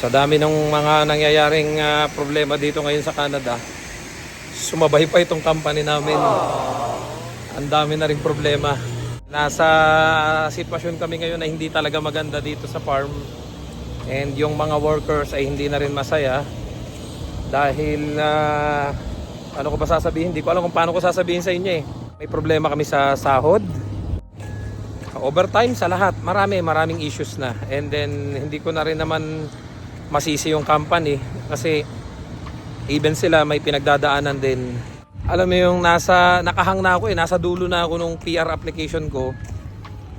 Sa dami ng mga nangyayaring problema dito ngayon sa Canada, sumabay pa itong company namin. Ang dami na rin problema. Nasa sitwasyon kami ngayon na hindi talaga maganda dito sa farm. And yung mga workers ay hindi na rin masaya. Dahil, ano ko ba sasabihin? Hindi ko alam kung paano ko sasabihin sa inyo eh. May problema kami sa sahod. Overtime sa lahat. Maraming issues na. And then, hindi ko na rin naman masisi yung company kasi even sila may pinagdadaanan din. Alam mo yung nakahang na ako nasa dulo na ako nung PR application ko.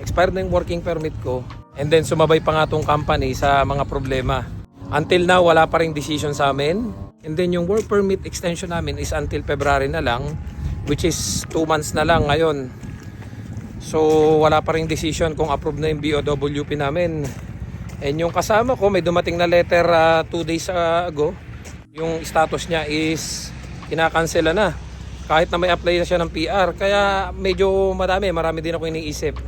Expired na yung working permit ko. And then sumabay pa nga tong company sa mga problema. Until now wala pa ring decision sa amin. And then yung work permit extension namin is until February na lang, which is 2 months na lang ngayon. So wala pa ring decision kung approve na yung BOWP namin. And yung kasama ko, may dumating na letter 2 days ago. Yung status niya is kinakansela na. Kahit na may apply na siya ng PR. Kaya medyo marami din ako iniisip.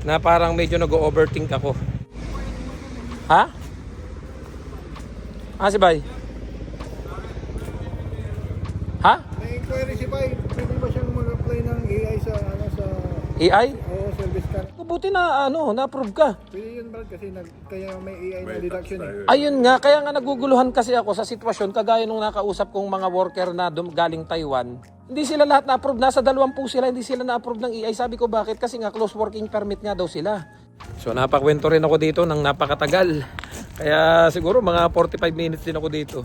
Na parang medyo nag-overthink ako. Ha? Si Bay? Ha? May inquiry si Bay. Pwede ba siyang mag-apply ng AI sa AI? Oo, service car? Buti na na-approve ka. Pwede yun Brad kasi kaya may AI na deduction eh. Ayun nga, kaya nga naguguluhan kasi ako sa sitwasyon kagaya nung nakausap kong mga worker na galing Taiwan. Hindi sila lahat na-approve, nasa 20 sila, hindi sila na-approve ng AI. Sabi ko bakit? Kasi nga close working permit nga daw sila. So napakwento rin ako dito ng napakatagal. Kaya siguro mga 45 minutes din ako dito.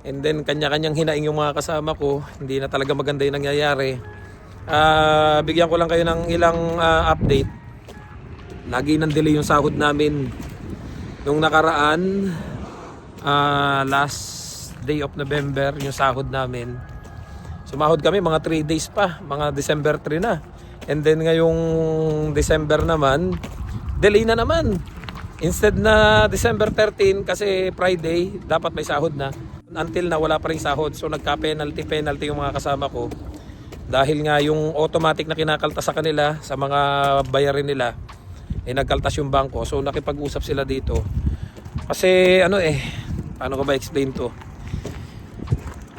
And then kanya-kanyang hinaing yung mga kasama ko. Hindi na talaga maganda yung nangyayari. Bigyan ko lang kayo ng ilang update. Lagi nang delay yung sahod namin. Nung nakaraan last day of November yung sahod namin. Sumahod kami mga 3 days pa, mga December 3 na. And then ngayong December naman, delay na naman. Instead na December 13 kasi Friday, dapat may sahod na. Until na wala pa rin sahod. So nagka-penalty yung mga kasama ko. Dahil nga yung automatic na kinakaltas sa kanila, sa mga bayarin nila, nagkaltas yung bangko. So nakipag-usap sila dito. Kasi paano ko ba explain to?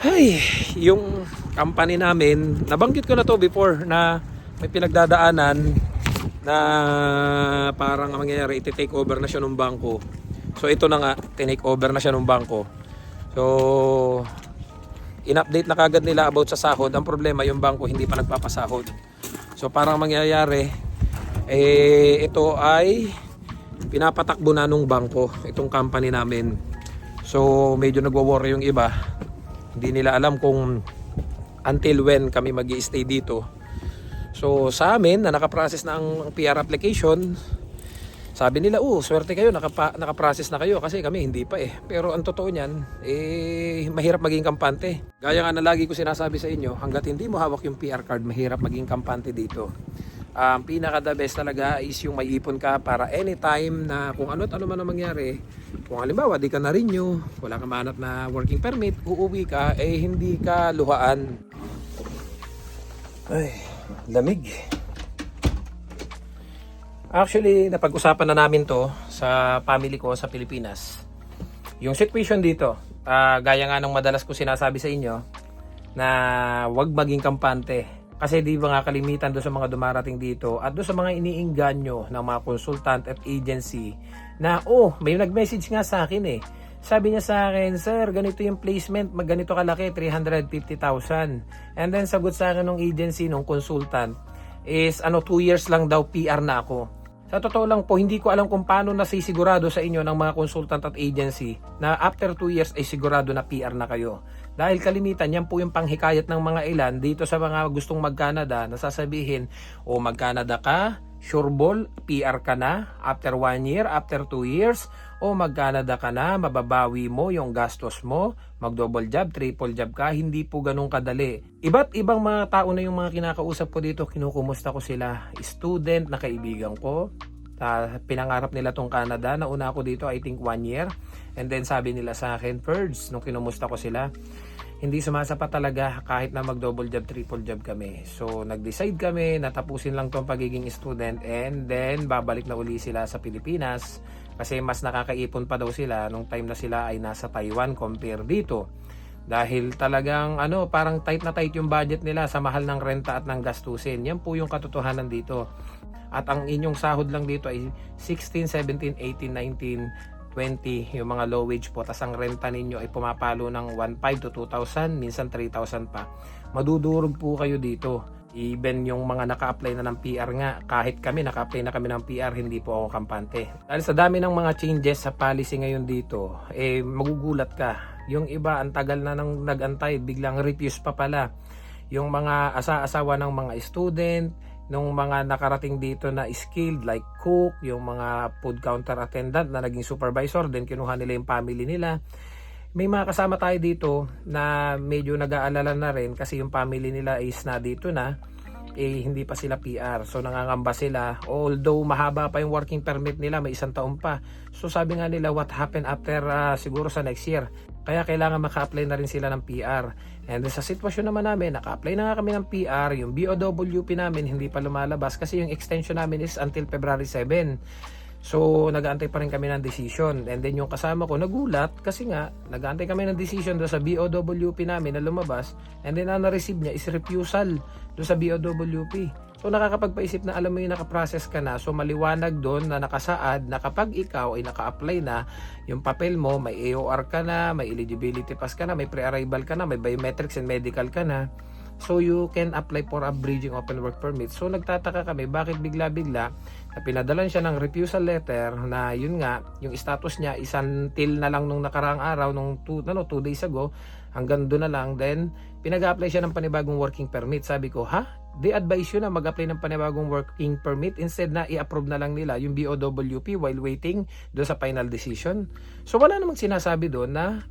Ay, yung company namin, nabanggit ko na to before na may pinagdadaanan na parang ang mangyayari, iti-take over na siya ng bangko. So ito na nga, tinake over na siya ng bangko. So in-update na kagad nila about sa sahod. Ang problema, yung bangko hindi pa nagpapasahod. So parang mangyayari, ito ay pinapatakbo na nung bangko, itong company namin. So medyo nagwo-worry yung iba. Hindi nila alam kung until when kami mag-i-stay dito. So sa amin na nakaprocess na ang PR application, sabi nila, swerte kayo, nakaprocess na kayo kasi kami hindi pa eh. Pero ang totoo niyan, mahirap maging kampante. Gaya nga na lagi ko sinasabi sa inyo, hanggat hindi mo hawak yung PR card, mahirap maging kampante dito. Ang pinaka the best talaga is yung may ipon ka para anytime na kung ano't ano man ang mangyari. Kung halimbawa, di ka na renew, wala ka manap na working permit, uuwi ka, hindi ka luhaan. Ay, lamig. Actually, napag-usapan na namin to sa family ko sa Pilipinas. Yung situation dito, gaya nga ng madalas ko sinasabi sa inyo, na wag maging kampante. Kasi di ba nga kalimitan doon sa mga dumarating dito at doon sa mga iniingganyo ng mga consultant at agency na, may nag-message nga sa akin eh. Sabi niya sa akin, sir, ganito yung placement, ganito kalaki, 350,000. And then sagot sa akin ng agency, ng consultant, is 2 years lang daw PR na ako. Sa totoo lang po, hindi ko alam kung paano nasisigurado sa inyo ng mga consultant at agency na after 2 years ay sigurado na PR na kayo. Dahil kalimitan, yan po yung panghikayat ng mga ilan dito sa mga gustong mag-Canada na sasabihin, mag-Canada ka, sure ball, PR ka na after 1 year, after 2 years, mag-Canada ka na, mababawi mo yung gastos mo, mag-double job, triple job ka, hindi po ganun kadali. Iba't ibang mga tao na yung mga kinakausap ko dito, kinukumusta ko sila, student na kaibigan ko, Pinangarap nila tong Canada. Nauna ako dito, I think 1 year. And then sabi nila sa akin, Ferds, nung kinumusta ko sila, hindi sumasapat talaga kahit na mag-double job, triple job kami. So nag-decide kami na tapusin lang tong pagiging student and then babalik na uli sila sa Pilipinas kasi mas nakakaipon pa daw sila nung time na sila ay nasa Taiwan compare dito. Dahil talagang parang tight na tight yung budget nila sa mahal ng renta at ng gastusin. Yan po yung katotohanan dito. At ang inyong sahod lang dito ay 16, 17, 18, 19, 20 yung mga low wage po. Tas ang renta ninyo ay pumapalo ng 1,500 to 2,000, minsan 3,000 pa. Madudurog po kayo dito. Even yung mga naka-apply na ng PR nga, kahit kami naka-apply na kami ng PR, hindi po ako kampante. Dahil sa dami ng mga changes sa policy ngayon dito, magugulat ka. Yung iba, ang tagal na nang nag-antay, biglang refuse pa pala. Yung mga asa-asawa ng mga student, nung mga nakarating dito na skilled like cook, yung mga food counter attendant na naging supervisor, then kinuha nila yung family nila. May mga kasama tayo dito na medyo nag-aalala na rin kasi yung family nila is na dito na, hindi pa sila PR. So nangangamba sila, although mahaba pa yung working permit nila, may 1 taon pa. So sabi nga nila, what happened after siguro sa next year? Kaya kailangan maka-apply na rin sila ng PR. And sa sitwasyon naman namin, naka-apply na nga kami ng PR, yung BOWP namin hindi pa lumalabas kasi yung extension namin is until February 7. So nag-aantay pa rin kami ng decision. And then yung kasama ko nagulat kasi nga nag-aantay kami ng decision doon sa BOWP namin na lumabas, and then ang na-receive niya is refusal doon sa BOWP. So nakakapagpaisip na alam mo yung nakaprocess ka na, so maliwanag doon na nakasaad na kapag ikaw ay naka-apply na yung papel mo, may AOR ka na, may eligibility pass ka na, may pre-arrival ka na, may biometrics and medical ka na, so you can apply for a bridging open work permit. So nagtataka kami bakit bigla-bigla na pinadalan siya ng refusal letter na yun nga, yung status niya is until na lang nung nakaraang araw, nung 2 days ago, hanggang doon na lang. Then pinag-apply siya ng panibagong working permit. Sabi ko, they advise you na mag-apply ng panibagong working permit instead na i-approve na lang nila yung BOWP while waiting doon sa final decision. So wala namang sinasabi doon na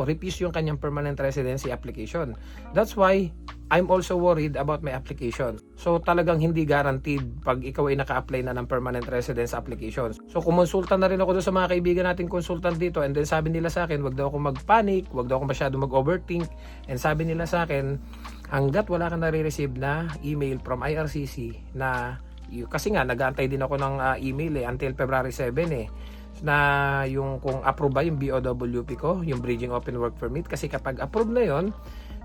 refuse yung kanyang permanent residency application. That's why I'm also worried about my application. So talagang hindi guaranteed pag ikaw ay naka-apply na ng permanent residence application. So kumonsulta na rin ako doon sa mga kaibigan nating consultant dito, and then sabi nila sa akin, wag daw ako mag-panic, wag daw ako masyado mag-overthink, and sabi nila sa akin, hanggat wala kang nare-receive na email from IRCC na kasi nga nag-aantay din ako ng email until February 7 na yung kung approve ba yung BOWP ko, yung Bridging Open Work Permit, kasi kapag approve na yon,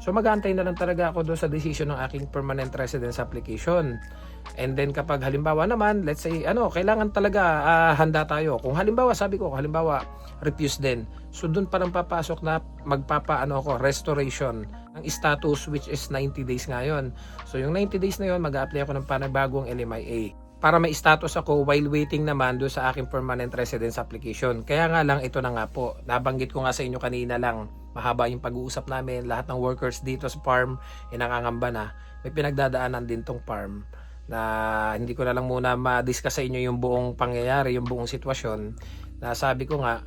so mag-aantay na lang talaga ako doon sa decision ng aking permanent residence application. And then kapag halimbawa naman, let's say kailangan talaga handa tayo. Kung halimbawa, sabi ko, refuse din. So doon pa lang papasok na restoration ng status, which is 90 days ngayon. So yung 90 days na yon, mag-a-apply ako ng panibagong LMIA para may status ako while waiting naman doon sa aking permanent residence application. Kaya nga lang, ito na nga po, nabanggit ko nga sa inyo kanina lang, mahaba yung pag-uusap namin, lahat ng workers dito sa farm nakangamba na. May pinagdadaanan din tong farm na hindi ko na lang muna ma-discuss sa inyo yung buong pangyayari, yung buong sitwasyon, na sabi ko nga,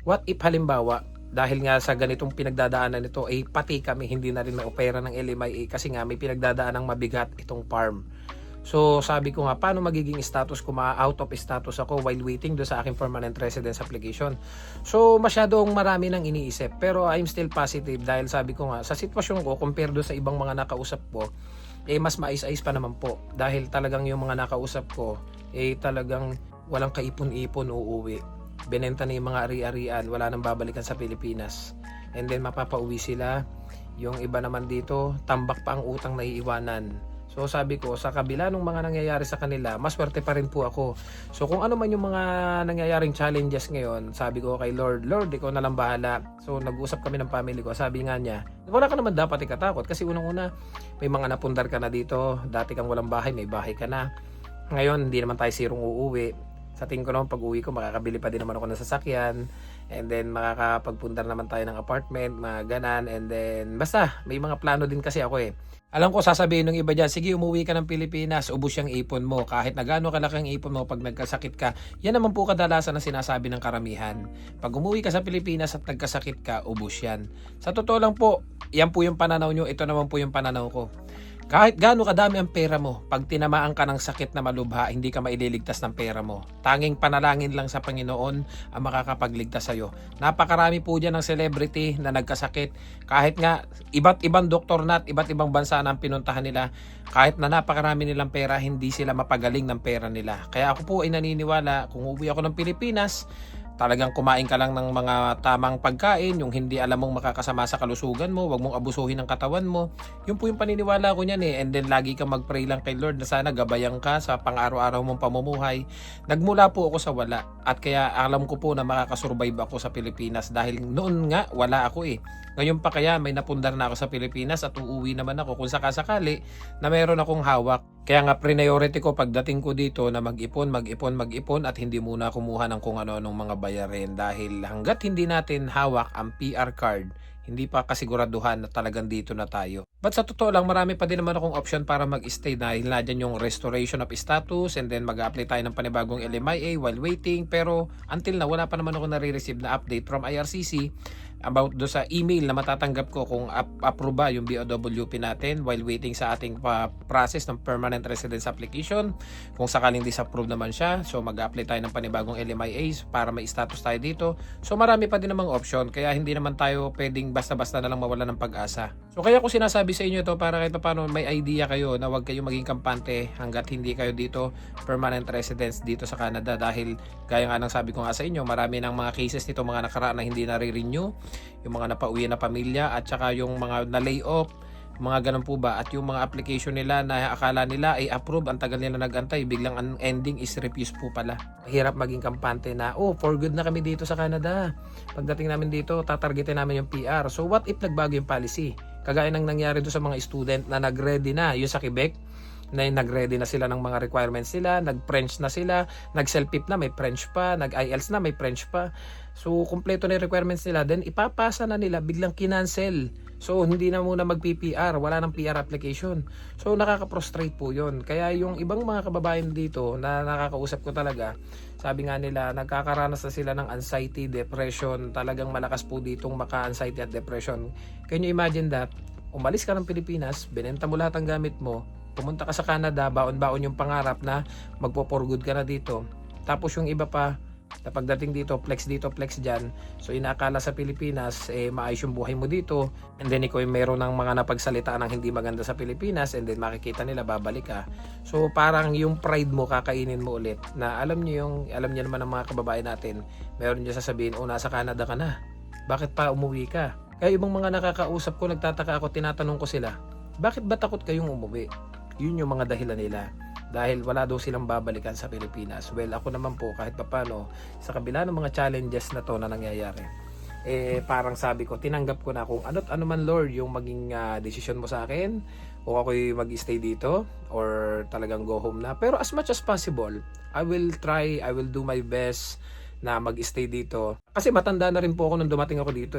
what if halimbawa, dahil nga sa ganitong pinagdadaanan nito, pati kami hindi na rin ma-opera ng LMIA kasi nga may pinagdadaan ng mabigat itong farm. So sabi ko nga, paano magiging status ko, out of status ako while waiting do sa aking permanent residence application. So masyadong marami nang iniisip, pero I'm still positive dahil sabi ko nga, sa sitwasyon ko compare do sa ibang mga nakausap ko, mas mais-ais pa naman po. Dahil talagang yung mga nakausap ko, talagang walang kaipon-ipon uuwi. Benenta na yung mga ari-arian, wala nang babalikan sa Pilipinas. And then mapapauwi sila. Yung iba naman dito, tambak pa ang utang na iiwanan. So sabi ko, sa kabila ng mga nangyayari sa kanila, maswerte pa rin po ako. So kung ano man yung mga nangyayaring challenges ngayon, sabi ko kay Lord, ikaw na lang bahala. So nag-usap kami ng family ko, sabi nga niya, wala ka naman dapat ikatakot kasi unang-una, may mga napundar ka na dito, dati kang walang bahay, may bahay ka na. Ngayon, hindi naman tayo sirong uuwi. Sa tingin ko naman pag uwi ko, makakabili pa din naman ako ng sasakyan. And then makakapagpundar naman tayo ng apartment, mga ganan. And then basta, may mga plano din kasi ako Alam ko sasabihin ng iba dyan, sige umuwi ka ng Pilipinas, ubos yung ipon mo. Kahit na gaano kalaki ang ipon mo pag nagkasakit ka, yan naman po kadalasan na sinasabi ng karamihan. Pag umuwi ka sa Pilipinas at nagkasakit ka, ubos yan. Sa totoo lang po, yan po yung pananaw nyo, ito naman po yung pananaw ko. Kahit gaano kadami ang pera mo, pag tinamaan ka ng sakit na malubha, hindi ka maililigtas ng pera mo. Tanging panalangin lang sa Panginoon ang makakapagligtas sa'yo. Napakarami po dyan ng celebrity na nagkasakit. Kahit nga iba't ibang doktor na at iba't ibang bansa na ang pinuntahan nila, kahit na napakarami nilang pera, hindi sila mapagaling ng pera nila. Kaya ako po ay naniniwala, kung uuwi ako ng Pilipinas, talagang kumain ka lang ng mga tamang pagkain, yung hindi alam mong makakasama sa kalusugan mo, wag mong abusuhin ang katawan mo. Yun po yung paniniwala ko niyan eh. And then lagi kang mag-pray lang kay Lord na sana gabayan ka sa pang-araw-araw mong pamumuhay. Nagmula po ako sa wala at kaya alam ko po na makakasurvive ako sa Pilipinas dahil noon nga wala ako eh. Ngayon pa kaya may napundar na ako sa Pilipinas at uuwi naman ako kung sakasakali na meron akong hawak. Kaya nga priority ko pagdating ko dito na mag-ipon at hindi muna kumuha ng kung ano-anong mga bayarin dahil hanggat hindi natin hawak ang PR card, hindi pa kasiguraduhan na talagang dito na tayo. But sa totoo lang, marami pa din naman akong option para mag-stay dahil na dyan yung restoration of status and then mag-apply tayo ng panibagong LMIA while waiting. Pero until na, wala pa naman ako nare-receive na update from IRCC about do sa email na matatanggap ko kung approve ba yung BOWP natin while waiting sa ating process ng permanent residence application. Kung sakaling disapprove naman siya, so mag-apply tayo ng panibagong LMIAs para may status tayo dito. So marami pa din namang option, kaya hindi naman tayo pwedeng basta-basta na lang mawala ng pag-asa. So kaya ko sinasabi sa inyo ito para kahit paano may idea kayo na huwag kayong maging kampante hanggat hindi kayo dito permanent residence dito sa Canada dahil gaya nga ng sabi ko nga sa inyo, marami ng mga cases nito mga nakaraan na hindi na-renew, yung mga napauwi na pamilya at saka yung mga na-lay off, mga ganun po ba, at yung mga application nila na akala nila ay approve, ang tagal nila nagantay, biglang ang ending is refuse po pala. Hirap maging kampante na, for good na kami dito sa Canada. Pagdating namin dito, tatargetin namin yung PR. So what if nagbago yung policy? Kagaya ng nangyari doon sa mga student na nag-ready na, yung sa Quebec, na nag-ready na sila ng mga requirements nila, nag-French na sila, nag-self-pip na, may French pa, nag-IELTS na, may French pa. So, kumpleto na yung requirements nila, then ipapasa na nila, biglang kinancel. So, hindi na muna mag-PPR, wala ng PR application. So, nakaka-frustrate po yun. Kaya yung ibang mga kababayan dito na nakakausap ko talaga, sabi nga nila, nagkakaranas na sila ng anxiety, depression, talagang malakas po ditong maka-anxiety at depression. Can you imagine that? Umalis ka ng Pilipinas, binenta mo lahat ng gamit mo, pumunta ka sa Canada, baon-baon yung pangarap na magpo-for good ka na dito. Tapos yung iba pa, na pagdating dito, flex dyan. So inakala sa Pilipinas, maayos yung buhay mo dito. And then ikaw meron ng mga napagsalitaan ng hindi maganda sa Pilipinas and then makikita nila, babalik ka. So parang yung pride mo, kakainin mo ulit. Na alam niyo naman ng mga kababayan natin, meron niyo sasabihin, nasa Canada ka na. Bakit pa umuwi ka? Kaya ibang mga nakakausap ko, nagtataka ako, tinatanong ko sila, bakit ba takot kayong umuwi? Yun yung mga dahilan nila. Dahil wala daw silang babalikan sa Pilipinas. Well, ako naman po kahit papano, sa kabila ng mga challenges na to na nangyayari, parang sabi ko, tinanggap ko na kung ano man Lord yung maging decision mo sa akin, kung ako'y mag-stay dito or talagang go home na. Pero as much as possible, I will do my best na mag-stay dito. Kasi matanda na rin po ako nung dumating ako dito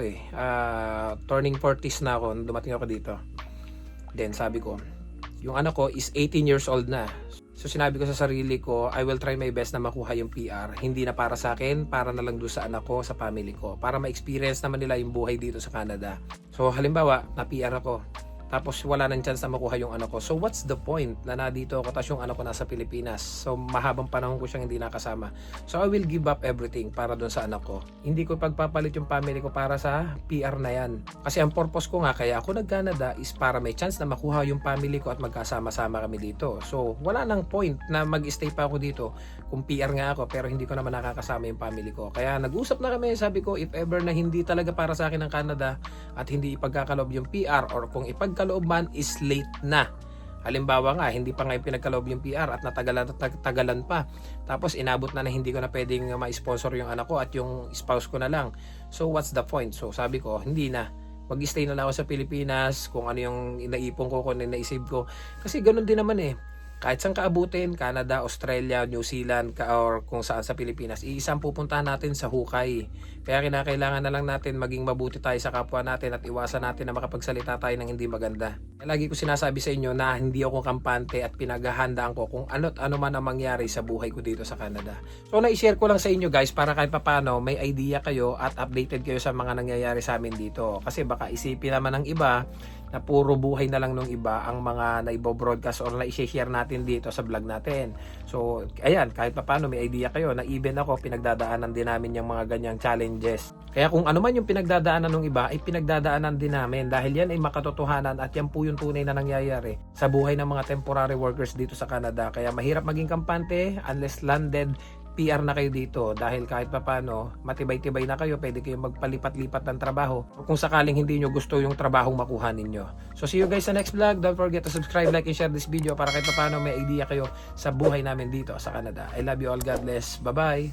turning 40s na ako nung dumating ako dito. Then sabi ko, yung anak ko is 18 years old na. So sinabi ko sa sarili ko, I will try my best na makuha yung PR. Hindi na para sa akin, para na lang doon sa anak ko, sa family ko. Para ma-experience naman nila yung buhay dito sa Canada. So halimbawa, na-PR ako. Tapos wala nang chance na makuha yung anak ko. So what's the point na nandito ako tapos yung anak ko nasa Pilipinas? So mahabang panahon ko siyang hindi nakasama. So I will give up everything para doon sa anak ko. Hindi ko pagpapalit yung family ko para sa PR na yan. Kasi ang purpose ko nga kaya ako nag-Canada is para may chance na makuha yung family ko at magkasama-sama kami dito. So wala nang point na mag-stay pa ako dito kung PR nga ako pero hindi ko naman nakakasama yung family ko. Kaya nag-usap na kami, sabi ko if ever na hindi talaga para sa akin ang Canada at hindi ipagkakaloob yung PR or kung kaloob man is late na. Halimbawa nga, hindi pa nga pinagkaloob yung PR at natagalan pa. Tapos inabot na hindi ko na pwedeng ma-sponsor yung anak ko at yung spouse ko na lang. So what's the point? So sabi ko, hindi na. Mag-stay na lang ako sa Pilipinas kung ano yung inaipon ko, kung ano yung naisave ko. Kasi ganun din naman kahit saan kaabutin, Canada, Australia, New Zealand, or kung saan sa Pilipinas, iisang pupuntahan natin sa hukay. Kaya kinakailangan na lang natin maging mabuti tayo sa kapwa natin at iwasan natin na makapagsalita tayo ng hindi maganda. Lagi ko sinasabi sa inyo na hindi ako kampante at pinaghahandaan ko kung ano't ano man ang mangyari sa buhay ko dito sa Canada. So na-share ko lang sa inyo guys para kahit papano may idea kayo at updated kayo sa mga nangyayari sa amin dito. Kasi baka isipin naman ng iba na puro buhay na lang nung iba ang mga naibo-broadcast or na-share natin dito sa vlog natin. So ayan, kahit papano may idea kayo na even ako pinagdadaanan din namin yung mga ganyang challenges. Kaya kung ano man yung pinagdadaanan ng iba ay pinagdadaanan din namin dahil yan ay makatotohanan at yan po yung tunay na nangyayari sa buhay ng mga temporary workers dito sa Canada. Kaya mahirap maging kampante unless landed PR na kayo dito dahil kahit papano matibay-tibay na kayo, pwede kayong magpalipat-lipat ng trabaho kung sakaling hindi nyo gusto yung trabahong makuha ninyo. So see you guys sa next vlog. Don't forget to subscribe, like, and share this video para kahit papano may idea kayo sa buhay namin dito sa Canada. I love you all. God bless. Bye-bye.